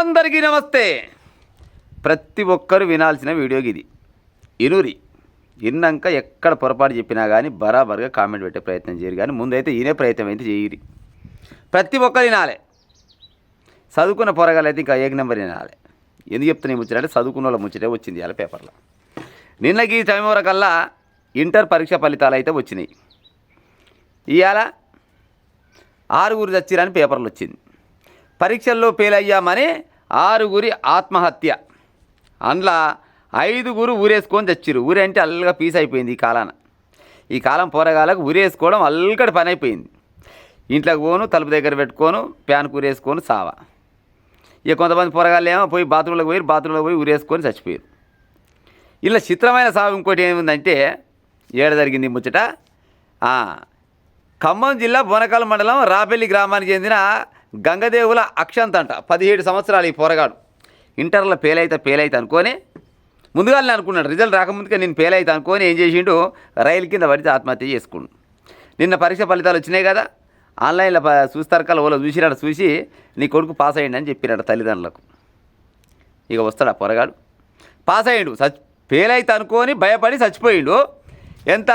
అందరికీ నమస్తే. ప్రతి ఒక్కరు వినాల్సిన వీడియో ఇది. ఇనురి విన్నాక ఎక్కడ పొరపాటు చెప్పినా కానీ బరాబర్గా కామెంట్ పెట్టే ప్రయత్నం చేయరు, కానీ ముందైతే ఈయనే ప్రయత్నం అయితే చేయరు. ప్రతి ఒక్కరు వినాలి. చదువుకున్న పొరగాలు అయితే ఇంకా ఏక నెంబర్ వినాలి. ఎందుకు చెప్తున్నా ముచ్చటంటే చదువుకున్న వాళ్ళ ముచ్చటే వచ్చింది ఇవాళ పేపర్లో. నిన్నకి టైం వరకల్లా ఇంటర్ పరీక్ష ఫలితాలు అయితే వచ్చినాయి. ఇవాళ 6 చచ్చిరని పేపర్లు వచ్చింది. పరీక్షల్లో ఫెయిల్ అయ్యామని 6 ఆత్మహత్య. అందులో 5 ఊరేసుకొని చచ్చిరు. ఊరే అంటే అల్లగా పీస్ అయిపోయింది ఈ కాలాన. ఈ కాలం పోరగాలకు ఊరేసుకోవడం అల్లకటి పని అయిపోయింది. ఇంట్లోకి పోను, తలుపు దగ్గర పెట్టుకోను, ప్యాన్ ఊరేసుకొని సావా. ఇక కొంతమంది పోరగాళ్ళు ఏమో పోయి బాత్రూంలోకి పోయి ఊరేసుకొని చచ్చిపోయారు. ఇలా చిత్రమైన సాగు ఇంకోటి ఏముందంటే ఏడ జరిగింది ముచ్చట. ఖమ్మం జిల్లా బోనకాల మండలం రాపెల్లి గ్రామానికి చెందిన గంగదేవుల అక్షంత్ అంట. 17 సంవత్సరాలు ఈ పోరగాడు. ఇంటర్లో ఫెయిల్ అయితే అనుకొని ముందుగానే అనుకున్నాడు, రిజల్ట్ రాకముందుకే నేను ఫెయిల్ అయితే అనుకొని ఏం చేసిండు, రైలు కింద పడితే ఆత్మహత్య చేసుకుండు. నిన్న పరీక్ష ఫలితాలు వచ్చినాయి కదా, ఆన్లైన్లో చూస్తారు కదా, ఓలో చూసినాడు. చూసి నీ కొడుకు పాస్ అయ్యిండు అని చెప్పినాడు తల్లిదండ్రులకు. ఇక వస్తాడు ఆ పొరగాడు. పాస్ అయ్యిండు. ఫెయిల్ అయితే అనుకొని భయపడి చచ్చిపోయిండు. ఎంత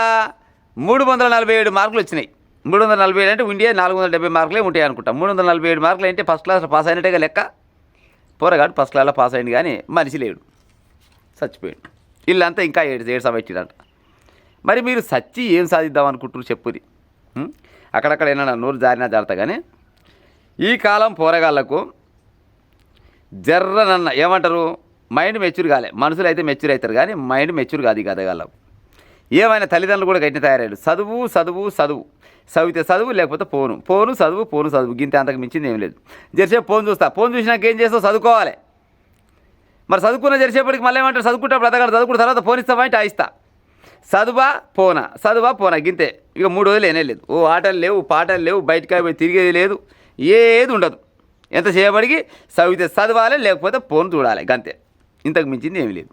347 మార్కులు వచ్చినాయి. 347 అంటే ఇండియా 470 మార్కులే ఉంటాయి అనుకుంటా. 347 మార్కులు అంటే ఫస్ట్ క్లాస్లో పాస్ అయినట్టుగా లెక్క. పోరగాడు ఫస్ట్ క్లాస్లో పాస్ అయింది, కానీ మనిషి లేడు, చచ్చిపోయాడు. వీళ్ళంతా ఇంకా ఏడు సవచ్చిందంట. మరి మీరు సచ్చి ఏం సాధిద్దాం అనుకుంటున్నారు చెప్పుది. అక్కడక్కడ ఏమన్నా నోరు జారినా జాగ్రత్త. కానీ ఈ కాలం పోరగాళ్లకు జర్రనన్న ఏమంటారు, మైండ్ మెచ్యూర్ కాలే. మనుషులు అయితే మెచ్యూర్ అవుతారు, కానీ మైండ్ మెచ్యూర్ కాదు ఈ గదగాళ్ళకు. ఏమైనా తల్లిదండ్రులు కూడా గట్టిన తయారయ్యాడు. చదివితే చదువు, లేకపోతే ఫోను చదువు. గింత అంతకు మించింది ఏం లేదు. జరిసేపు ఫోన్ చూస్తా. ఫోన్ చూసినాక ఏం చేస్తావు, చదువుకోవాలి. మరి చదువుకున్న జరిసేపటికి మళ్ళీ ఏమంటారు, చదువుకుంటాడు బ్రతకాడు, చదువుకున్న తర్వాత ఫోన్ ఇస్తామంటే ఆయిస్తా. చదువా పోనా గింతే. ఇక 3 రోజులు ఏనే లేదు. ఓ ఆటలు లేవు, పాటలు లేవు, బయటకు పోయి తిరిగేది లేదు, ఏది ఉండదు. ఎంత చేయబడికి చదివితే చదవాలి, లేకపోతే ఫోన్ చూడాలి, గంతే. ఇంతకు మించింది ఏమీ లేదు.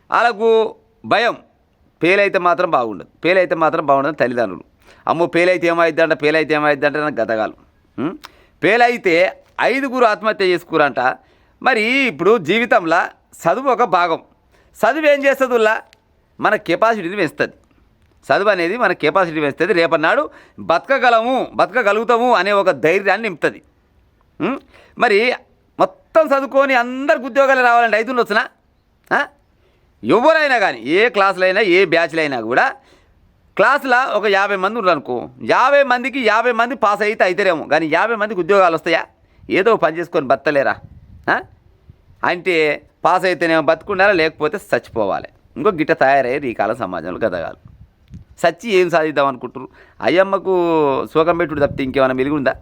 వాళ్ళకు భయం, ఫెయిల్ అయితే మాత్రం బాగుండదు తల్లిదండ్రులు. అమ్మో ఫెయిల్ అయితే ఏమైద్దంటే నాకు గతగాలు. ఫెయిల్ అయితే 5 ఆత్మహత్య చేసుకురంట. మరి ఇప్పుడు జీవితంలో చదువు ఒక భాగం. చదువు ఏం చేస్తుందిలా, మన కెపాసిటీని పెంచుతుంది. చదువు అనేది మన కెపాసిటీ పెంచుతుంది. రేపన్నాడు బతకగలుగుతాము అనే ఒక ధైర్యాన్ని నింపుతుంది. మరి మొత్తం చదువుకొని అందరికి ఉద్యోగాలు రావాలంటే అవుతుంది వచ్చినా. ఎవరైనా కానీ ఏ క్లాసులో అయినా ఏ బ్యాచ్లో అయినా కూడా క్లాసులో ఒక 50 మంది ఉన్నారు అనుకో, 50 మందికి 50 మంది పాస్ అయితే అవుతారేమో, కానీ 50 మందికి ఉద్యోగాలు వస్తాయా? ఏదో పని చేసుకొని బతలేరా అంటే పాస్ అయితేనేమో బతుకున్నారా, లేకపోతే చచ్చిపోవాలి. ఇంకో గిట్ట తయారయ్యారు ఈ కాలం సమాజంలో గదగాలు. చచ్చి ఏం సాధిద్దాం అనుకుంటారు? అయ్యమ్మకు శోకం పెట్టుడు తప్పితే ఇంకేమైనా మిలుగుందా?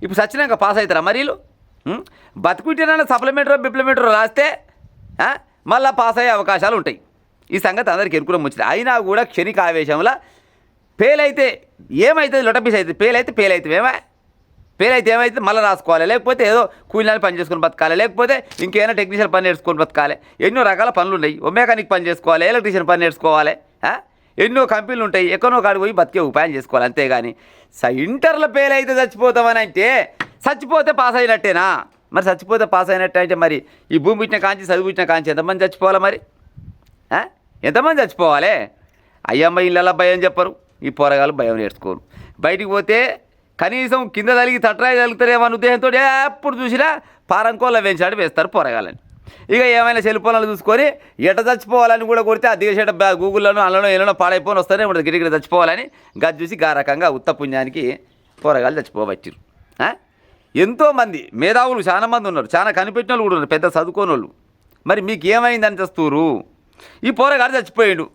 ఇప్పుడు చచ్చినాక పాస్ అవుతారా మరి వీళ్ళు? బతుకుంటేనైనా సప్లిమెంటరీ రాస్తే మళ్ళీ పాస్ అయ్యే అవకాశాలు ఉంటాయి. ఈ సంగతి అందరికీ ఎరుకులం వచ్చింది. అయినా కూడా క్షణిక ఆవేశంలో ఫెయిల్ అయితే ఏమవుతుంది, లొటపీస్ అవుతుంది. ఫెయిల్ అయితే ఏమైతే మళ్ళీ రాసుకోవాలి, లేకపోతే ఏదో కూలీనాలు పని చేసుకొని బతకాలి, లేకపోతే ఇంకేమైనా టెక్నీషియన్ పని నేర్చుకొని బతకాలి. ఎన్నో రకాల పనులు ఉన్నాయి. ఓ మెకానిక్ పని చేసుకోవాలి, ఎలక్ట్రీషియన్ పని నేర్చుకోవాలి, ఎన్నో కంపెనీలు ఉంటాయి. ఎక్కడో కాడికి పోయి బతికే ఉపాయం చేసుకోవాలి. అంతేగాని ఇంటర్లో ఫెయిల్ అయితే చచ్చిపోతామని అంటే చచ్చిపోతే పాస్ అయినట్టేనా? మరి చచ్చిపోతే పాస్ అయినట్టే అంటే మరి ఈ భూమి పుట్టిన కాంచి చదువు పుట్టిన కాంచి ఎంతమంది చచ్చిపోవాలి? మరి ఎంతమంది చచ్చిపోవాలి? అయ్యమ్మ ఇళ్ళ భయం చెప్పరు, ఈ పోరగాళ్ళు భయం నేర్చుకోరు. బయటికి పోతే కనీసం కింద తలిగి తట్రాయి తగులుతారేమో అనే ఉద్దేశంతో ఎప్పుడు చూసినా పారంకోళ్ళ వేయించాడు వేస్తారు పోరగాళ్ళని. ఇక ఏమైనా సెల్ ఫోన్లు చూసుకొని ఎట చచ్చిపోవాలని కూడా కొడితే ఆ దిగసేట గూగుల్లోనూ అందులోనో ఎన్నో పాడైపోని వస్తూనే ఉంటుంది. గిరిగిరి చచ్చిపోవాలని గది చూసి గా రకంగా ఉత్త పుణ్యానికి పోరగాళ్ళు చచ్చిపోవచ్చారు. ఎంతోమంది మేధావులు చాలా మంది ఉన్నారు, చాలా కనిపెట్టిన వాళ్ళు కూడా ఉన్నారు, పెద్ద చదువుకోని వాళ్ళు. మరి మీకు ఏమైందని చేస్తున్నారు? ఈ పోరగాడు చచ్చిపోయాడు.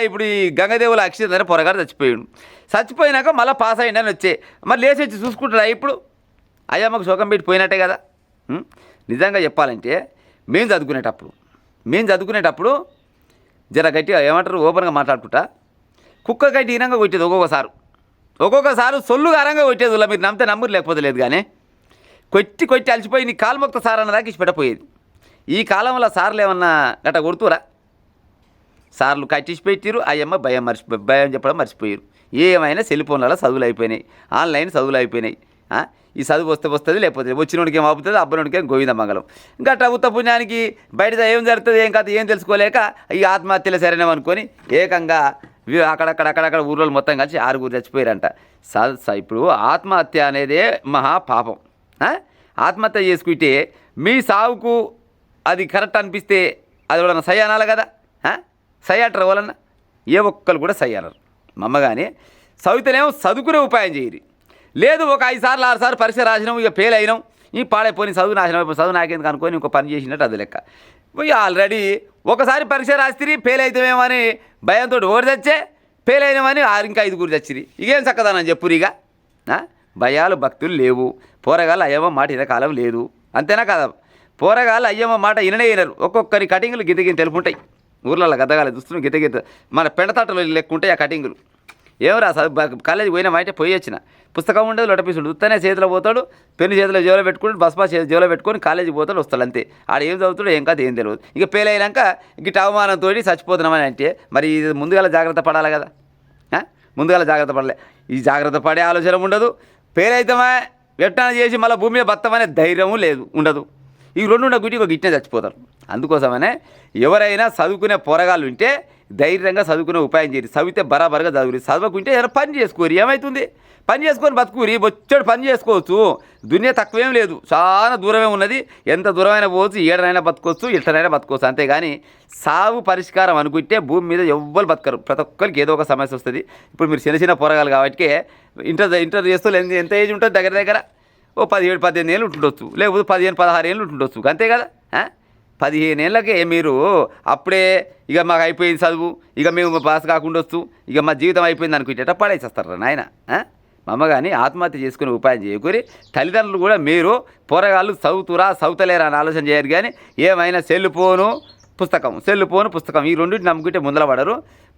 ఇప్పుడు ఈ గంగదేవుల అక్షంత్ అనే పోరగాడు చచ్చిపోయినాక మళ్ళీ పాస్ అయ్యిందని వచ్చే మరి లేచి వచ్చి చూసుకుంటారా? ఇప్పుడు అయ్యమ్మకు శోకం పెట్టి పోయినట్టే కదా. నిజంగా చెప్పాలంటే మేము చదువుకునేటప్పుడు జర గట్టిగా ఏమంటారు, ఓపెన్గా మాట్లాడుకుంటా కుక్క గట్టి ఈనంగా కొట్టేది. ఒక్కొక్కసారి సొల్లు గారంగా కొట్టేది. ఇలా మీరు నమ్మితే నమ్మరు, లేకపోతే లేదు. కానీ కొట్టి అలసిపోయి నీ కాలు మొక్త సార్ అన్నదాకా ఇచ్చి పెట్టపోయేది. ఈ కాలంలో సార్లు ఏమన్నా గట్ట కొడుతురా? సార్లు కట్టించి పెట్టిరు. అయ్యమ్మ భయం చెప్పడం మర్చిపోయారు. ఏమైనా సెల్ ఫోన్లలో చదువులు అయిపోయినాయి, ఆన్లైన్ చదువులు అయిపోయినాయి. ఈ చదువు వస్తే వస్తుంది, లేకపోతే వచ్చినోడికి ఏం అవుతుంది, అబ్బనోడికి ఏం గోవింద మంగళం. ఇంకా ఉత్త పుణ్యానికి బయట ఏం జరుగుతుంది ఏం కథ ఏం తెలుసుకోలేక ఈ ఆత్మహత్యలు సరైనవనుకొని ఏకంగా అక్కడక్కడ ఊర్లో మొత్తం కలిసి 6 చచ్చిపోయారంట. ఇప్పుడు ఆత్మహత్య అనేదే మహా పాపం. ఆత్మహత్య చేసుకుంటే మీ సావుకు అది కరెక్ట్ అనిపిస్తే అది వాళ్ళని సై అనాలి కదా. సై అంటారు వాళ్ళన్న, ఏ ఒక్కరు కూడా సై అనరు. మమ్మగాని చదివితేనేమో చదువుకునే ఉపాయం చేయరు. లేదు ఒక 5 సార్లు 6 సార్లు పరీక్ష రాసినాం, ఇక ఫెయిల్ అయినాం, ఈ పాడైపోయి చదువు నాశనం, చదువు నాకేందుకు అనుకొని ఇంకో పని చేసినట్టు అది లెక్క. ఇక ఆల్రెడీ ఒకసారి పరీక్ష రాస్తే ఫెయిల్ అవుతామేమో అని భయంతో ఓడి తెచ్చే ఫెయిల్ అయినామని ఇంకా 5 చచ్చిరి. ఇకేం చక్కదానని చెప్పురిగా. భయాలు భక్తులు లేవు. పోరగాళ్ళు అయ్యమ్మ మాట ఇనకాలం లేదు. అంతేనా కదా? పోరగాళ్ళు అయ్యమ్మ మాట వినరు. ఒక్కొక్కరి కటింగులు గితగిన తెలుపుంటాయి. ఊర్లలో గద్దగాలి దుస్తులు గితగిత మన పెండతట్టలు లెక్కుంటాయి ఆ కటింగులు. ఏమరా కాలేజీకి పోయినా అంటే పోయి వచ్చిన పుస్తకం ఉండదు, లొటపీసు ఉండదు, ఉత్తనే చేతిలో పోతాడు, పెన్ను చేతిలో జేబులో పెట్టుకుని బస్పా జేబులో పెట్టుకొని కాలేజీకి పోతాడు, వస్తాడు అంతే. ఆడ ఏం చదువుతాడో ఏం కాదు ఏం తెలియదు. ఇక ఫెయిల్ అయినాక గిట్ట అవమానంతో చచ్చిపోతున్నామని అంటే మరి ఇది ముందుగా జాగ్రత్త పడాలి కదా. ముందుగా జాగ్రత్త పడలే, ఈ జాగ్రత్త పడే ఆలోచన ఉండదు. ఫెయిల్ అవుతామా ఎట్టన చేసి మళ్ళీ భూమి మీద బతమనే ధైర్యము లేదు, ఉండదు. ఈ రెండు గుట్టి ఒక గిట్నే చచ్చిపోతారు. అందుకోసమనే ఎవరైనా చదువుకునే పోరగాళ్ళు ఉంటే ధైర్యంగా చదువుకునే ఉపాయం చేయరు. చదివితే బరాబరగా చదువురి. చదవకుంటే ఏదైనా పని చేసుకోరు. ఏమవుతుంది? పని చేసుకొని బతుకురి. బొచ్చడు పని చేసుకోవచ్చు. దునియా తక్కువేం లేదు, చాలా దూరమే ఉన్నది. ఎంత దూరమైనా పోవచ్చు, ఏడనైనా బతుకోవచ్చు, ఎట్లనైనా బతుకోవచ్చు. అంతేగాని సాగు పరిష్కారం అనుకుంటే భూమి మీద ఎవ్వరు బతకరు. ప్రతి ఒక్కరికి ఏదో ఒక సమస్య వస్తుంది. ఇప్పుడు మీరు చిన్న పోరగాలు కాబట్టి ఇంటర్ చేస్తూ ఎంత ఏజ్ ఉంటుంది? దగ్గర ఓ 17-18 ఏళ్ళు ఉంటుండొచ్చు, లేకపోతే 15-16 ఏళ్ళు ఉంటుండొచ్చు. అంతే కదా. 15 ఏళ్ళకే మీరు అప్పుడే ఇక మాకు అయిపోయింది చదువు, ఇక మేము పాస్ కాకుండొచ్చు, ఇక మా జీవితం అయిపోయింది అనుకుంటే పడేసేస్తారు నాయన. మా అమ్మ కానీ ఆత్మహత్య చేసుకునే ఉపాయం చేయకూరి. తల్లిదండ్రులు కూడా మీరు పోరగాళ్ళు చదువుతురా చదువుతలేరా అని ఆలోచన చేయరు. కానీ ఏమైనా సెల్ ఫోను పుస్తకం ఈ రెండింటిని నమ్ముకుంటే ముందర పడరు.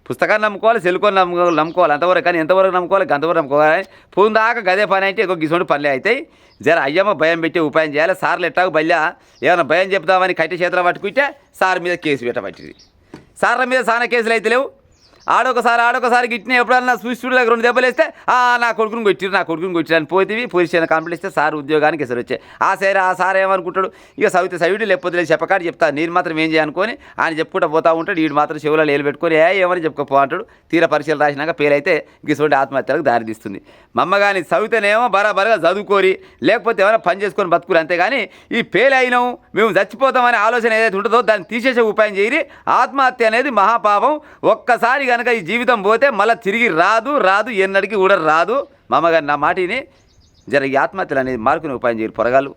పుస్తకాన్ని నమ్ముకోవాలి, సెల్కొని నమ్ముకోవాలి అంతవరకు. కానీ ఎంతవరకు నమ్ముకోవాలి? అంతవరకు నమ్ముకోవాలి. పోయిన దాకా గదే పని అయితే ఇంకో గిసోండి పనులే అవుతాయి. జర అయ్యమ్మ భయం పెట్టే ఉపాయం చేయాలి. సార్లు ఎట్టాకు బల్లా ఏమైనా భయం చెప్తామని కట్టి చేతిలో పట్టుకుంటే సార్ మీద కేసు పెట్టబట్టింది. సార్ల మీద చాలా కేసులు అయితే లేవు. ఆడొకసారి గిట్టిన ఎప్పుడన్నా చూసి 2 దెబ్బలు వేస్తే నా కొడుకుని కొట్టిరు అని పోతేవి పోలీస్ స్టేషన్ కంప్లైంట్ ఇస్తే సార్ ఉద్యోగానికి ఎసరు వచ్చాయి. ఆ సార్ ఏమనుకుంటాడు? ఇక చదివితే చదివితే లేకపోతే లేదు చెప్పకాడు చెప్తాను, నేను మాత్రం ఏం చేయనుకొని ఆయన చెప్పుకుంటూ పోతా ఉంటాడు. వీడు మాత్రం చెవులో ఏలు పెట్టుకొని ఏమని చెప్పుకోపో అంటాడు. తీర పరీక్షలు రాసినాక ఫెయిల్ అయితే గిసోంటి ఆత్మహత్యలకు దారితీస్తుంది. మా అమ్మ కానీ చదివితేనేమో బరాబరగా చదువుకోరి, లేకపోతే ఏమైనా పని చేసుకొని బతుకురు. అంతేగాని ఈ ఫెయిల్ అయినాం మేము చచ్చిపోతామనే ఆలోచన ఏదైతే ఉంటుందో దాన్ని తీసేసే ఉపాయం చేయరి. ఆత్మహత్య అనేది మహాపాపం. ఒక్కసారి కనుక ఈ జీవితం పోతే మళ్ళీ తిరిగి రాదు ఎన్నడికి కూడా రాదు. మామగారు నా మాటిని జర ఈ ఆత్మహత్యలు అనేది మార్కునే ఉపాయం చేయరు పొరగాళ్ళు.